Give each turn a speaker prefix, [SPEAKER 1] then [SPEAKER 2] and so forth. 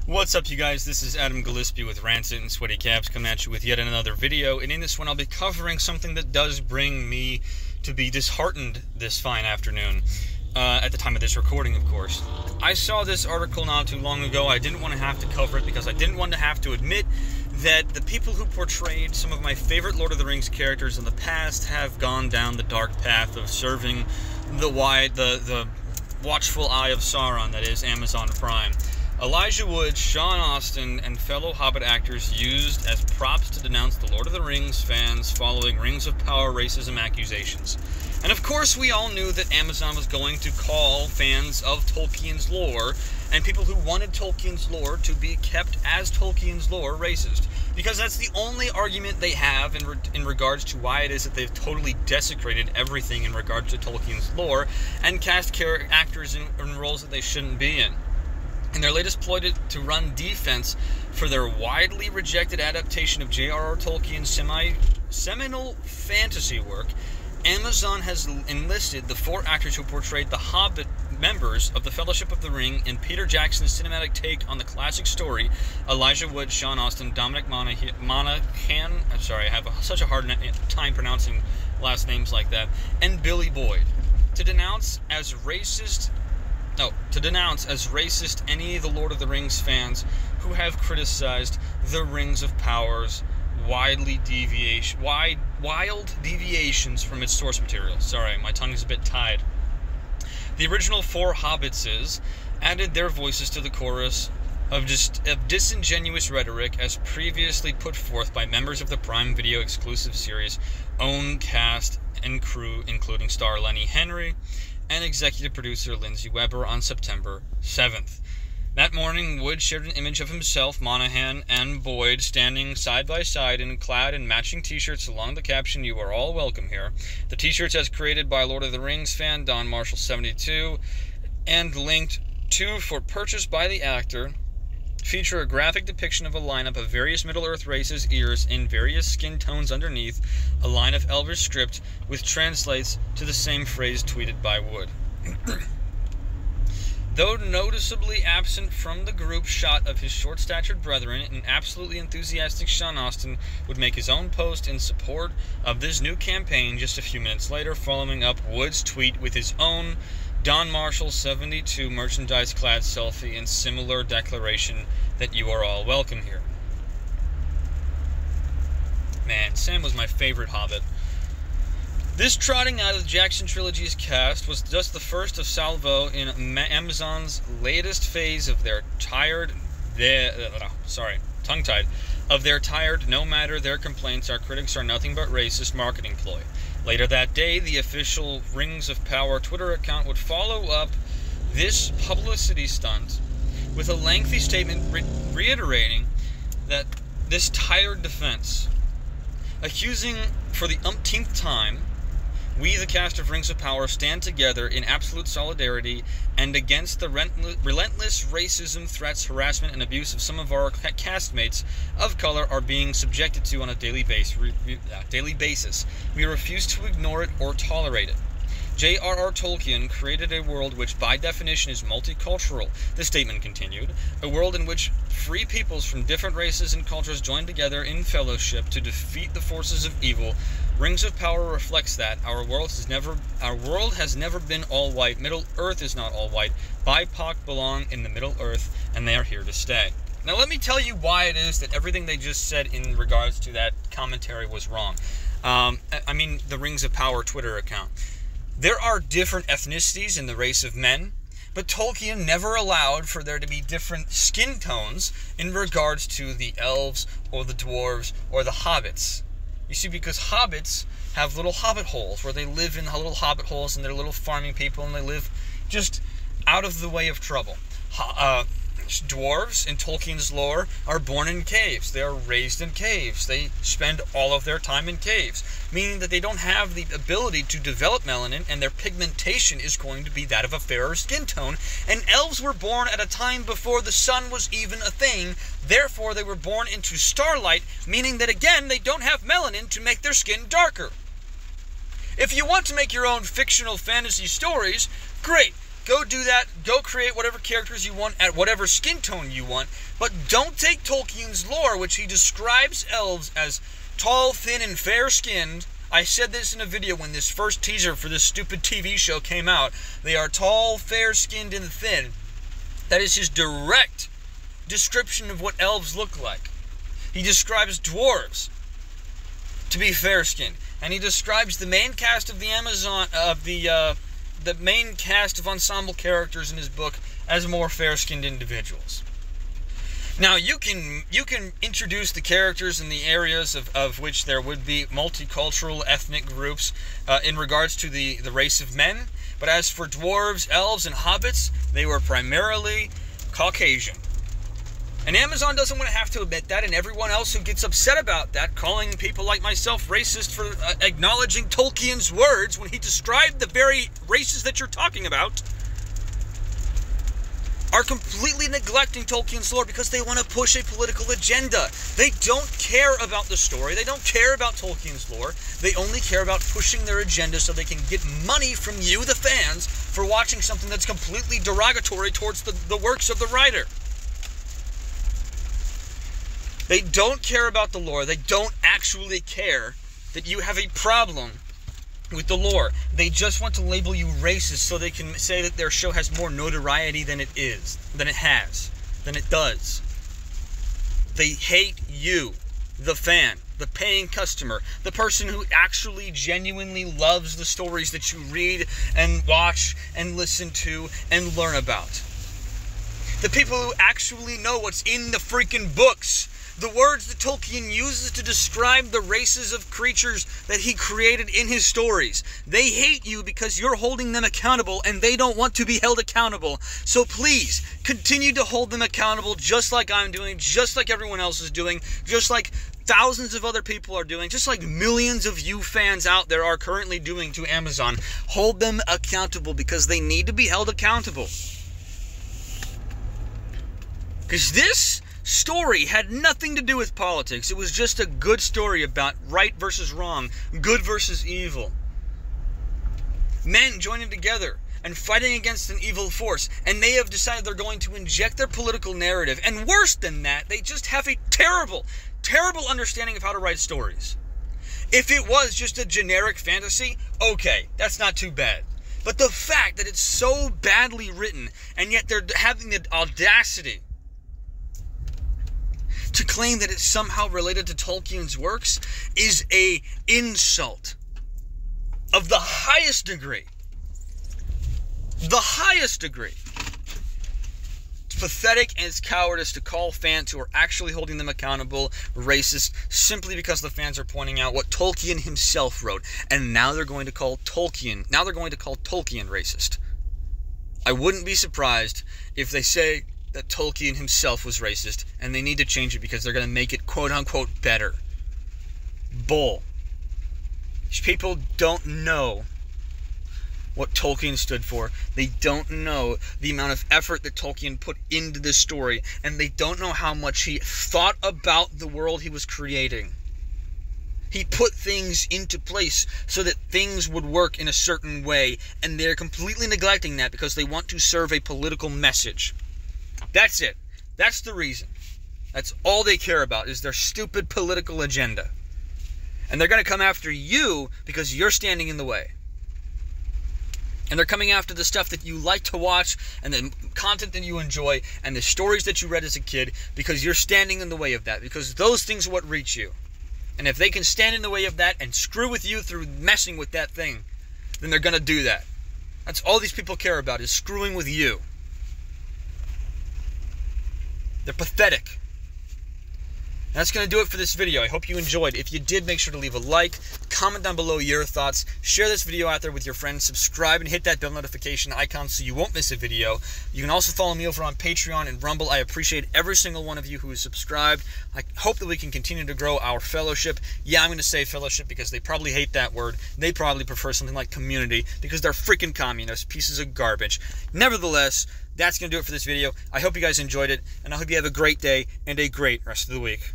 [SPEAKER 1] What's up, you guys? This is Adam Gillespie with Rancid and Sweaty Caps coming at you with yet another video, and in this one I'll be covering something that does bring me to be disheartened this fine afternoon, at the time of this recording, of course. I saw this article not too long ago. I didn't want to have to cover it because I didn't want to have to admit that the people who portrayed some of my favorite Lord of the Rings characters in the past have gone down the dark path of serving the watchful eye of Sauron, that is, Amazon Prime. Elijah Wood, Sean Astin, and fellow Hobbit actors used as props to denounce the Lord of the Rings fans following Rings of Power racism accusations. And of course we all knew that Amazon was going to call fans of Tolkien's lore and people who wanted Tolkien's lore to be kept as Tolkien's lore racist. Because that's the only argument they have in regards to why it is that they've totally desecrated everything in regards to Tolkien's lore and cast actors in roles that they shouldn't be in. In their latest ploy to run defense for their widely rejected adaptation of J.R.R. Tolkien's seminal fantasy work, Amazon has enlisted the 4 actors who portrayed the Hobbit members of the Fellowship of the Ring in Peter Jackson's cinematic take on the classic story. Elijah Wood, Sean Astin, Dominic Monaghan, I'm sorry, I have such a hard time pronouncing last names like that, and Billy Boyd, to denounce as racist any of the Lord of the Rings fans who have criticized the Rings of Power's wild deviations from its source material. Sorry, my tongue is a bit tied. The original 4 Hobbitses added their voices to the chorus of disingenuous rhetoric as previously put forth by members of the Prime Video exclusive series' own cast and crew, including star Lenny Henry and executive producer Lindsay Weber on September 7th. That morning, Wood shared an image of himself, Monaghan, and Boyd standing side by side and clad in matching t-shirts along the caption, "You are all welcome here." The t-shirts, as created by Lord of the Rings fan Don Marshall 72 and linked to for purchase by the actor, feature a graphic depiction of a lineup of various Middle-earth races' ears in various skin tones underneath a line of Elvish script, which translates to the same phrase tweeted by Wood. Though noticeably absent from the group shot of his short-statured brethren, an absolutely enthusiastic Sean Astin would make his own post in support of this new campaign just a few minutes later, following up Wood's tweet with his own Don Marshall 72 merchandise-clad selfie and similar declaration that you are all welcome here. Man, Sam was my favorite Hobbit. This trotting out of the Jackson Trilogy's cast was just the first of salvo in Amazon's latest phase of their tongue-tied, no matter their complaints, our critics are nothing but racist marketing ploy. Later that day, the official Rings of Power Twitter account would follow up this publicity stunt with a lengthy statement reiterating that this tired defense, accusing for the umpteenth time, "We, the cast of Rings of Power, stand together in absolute solidarity and against the relentless racism, threats, harassment, and abuse of some of our castmates of color are being subjected to on a daily basis. We refuse to ignore it or tolerate it. J.R.R. Tolkien created a world which by definition is multicultural," the statement continued, "a world in which free peoples from different races and cultures join together in fellowship to defeat the forces of evil. Rings of Power reflects that. Our world has never been all white. Middle Earth is not all white. BIPOC belong in the Middle Earth, and they are here to stay." Now let me tell you why it is that everything they just said in regards to that commentary was wrong. I mean, the Rings of Power Twitter account. There are different ethnicities in the race of men, but Tolkien never allowed for there to be different skin tones in regards to the elves or the dwarves or the hobbits. You see, because hobbits have little hobbit holes where they live in little hobbit holes and they're little farming people and they live just out of the way of trouble. Dwarves in Tolkien's lore are born in caves. They are raised in caves. They spend all of their time in caves, meaning that they don't have the ability to develop melanin, and their pigmentation is going to be that of a fairer skin tone. And elves were born at a time before the sun was even a thing. Therefore, they were born into starlight, meaning that, again, they don't have melanin to make their skin darker. If you want to make your own fictional fantasy stories, great. Go do that. Go create whatever characters you want at whatever skin tone you want. But don't take Tolkien's lore, which he describes elves as tall, thin, and fair-skinned. I said this in a video when this first teaser for this stupid TV show came out. They are tall, fair-skinned, and thin. That is his direct description of what elves look like. He describes dwarves to be fair-skinned, and he describes the main cast of the main cast of ensemble characters in his book as more fair-skinned individuals. Now, you can introduce the characters in the areas of which there would be multicultural ethnic groups in regards to the race of men, but as for dwarves, elves, and hobbits, they were primarily Caucasian. And Amazon doesn't want to have to admit that, and everyone else who gets upset about that, calling people like myself racist for acknowledging Tolkien's words when he described the very races that you're talking about, are completely neglecting Tolkien's lore because they want to push a political agenda. They don't care about the story. They don't care about Tolkien's lore. They only care about pushing their agenda so they can get money from you, the fans, for watching something that's completely derogatory towards the works of the writer. They don't care about the lore. They don't actually care that you have a problem with the lore. They just want to label you racist so they can say that their show has more notoriety than it does. They hate you, the fan, the paying customer, the person who actually genuinely loves the stories that you read and watch and listen to and learn about. The people who actually know what's in the freaking books. The words that Tolkien uses to describe the races of creatures that he created in his stories. They hate you because you're holding them accountable and they don't want to be held accountable. So please, continue to hold them accountable just like I'm doing, just like everyone else is doing, just like thousands of other people are doing, just like millions of you fans out there are currently doing to Amazon. Hold them accountable because they need to be held accountable. Because this story had nothing to do with politics. It was just a good story about right versus wrong, good versus evil. Men joining together and fighting against an evil force, and they have decided they're going to inject their political narrative. And worse than that, they just have a terrible, terrible understanding of how to write stories. If it was just a generic fantasy, okay, that's not too bad. But the fact that it's so badly written, and yet they're having the audacity to claim that it's somehow related to Tolkien's works is an insult of the highest degree. The highest degree. It's pathetic and it's cowardice to call fans who are actually holding them accountable racist simply because the fans are pointing out what Tolkien himself wrote. And now they're going to call Tolkien racist. I wouldn't be surprised if they say that Tolkien himself was racist, and they need to change it because they're going to make it quote-unquote better. Bull. People don't know what Tolkien stood for. They don't know the amount of effort that Tolkien put into this story, and they don't know how much he thought about the world he was creating. He put things into place so that things would work in a certain way, and they're completely neglecting that because they want to serve a political message. That's it. That's the reason. That's all they care about is their stupid political agenda. And they're going to come after you because you're standing in the way. And they're coming after the stuff that you like to watch and the content that you enjoy and the stories that you read as a kid because you're standing in the way of that. Because those things are what reach you. And if they can stand in the way of that and screw with you through messing with that thing, then they're going to do that. That's all these people care about is screwing with you. They're pathetic. That's going to do it for this video. I hope you enjoyed. If you did, make sure to leave a like, comment down below your thoughts, share this video out there with your friends, subscribe, and hit that bell notification icon so you won't miss a video. You can also follow me over on Patreon and Rumble. I appreciate every single one of you who is subscribed. I hope that we can continue to grow our fellowship. Yeah, I'm going to say fellowship because they probably hate that word. They probably prefer something like community because they're freaking communist pieces of garbage. Nevertheless, that's going to do it for this video. I hope you guys enjoyed it, and I hope you have a great day and a great rest of the week.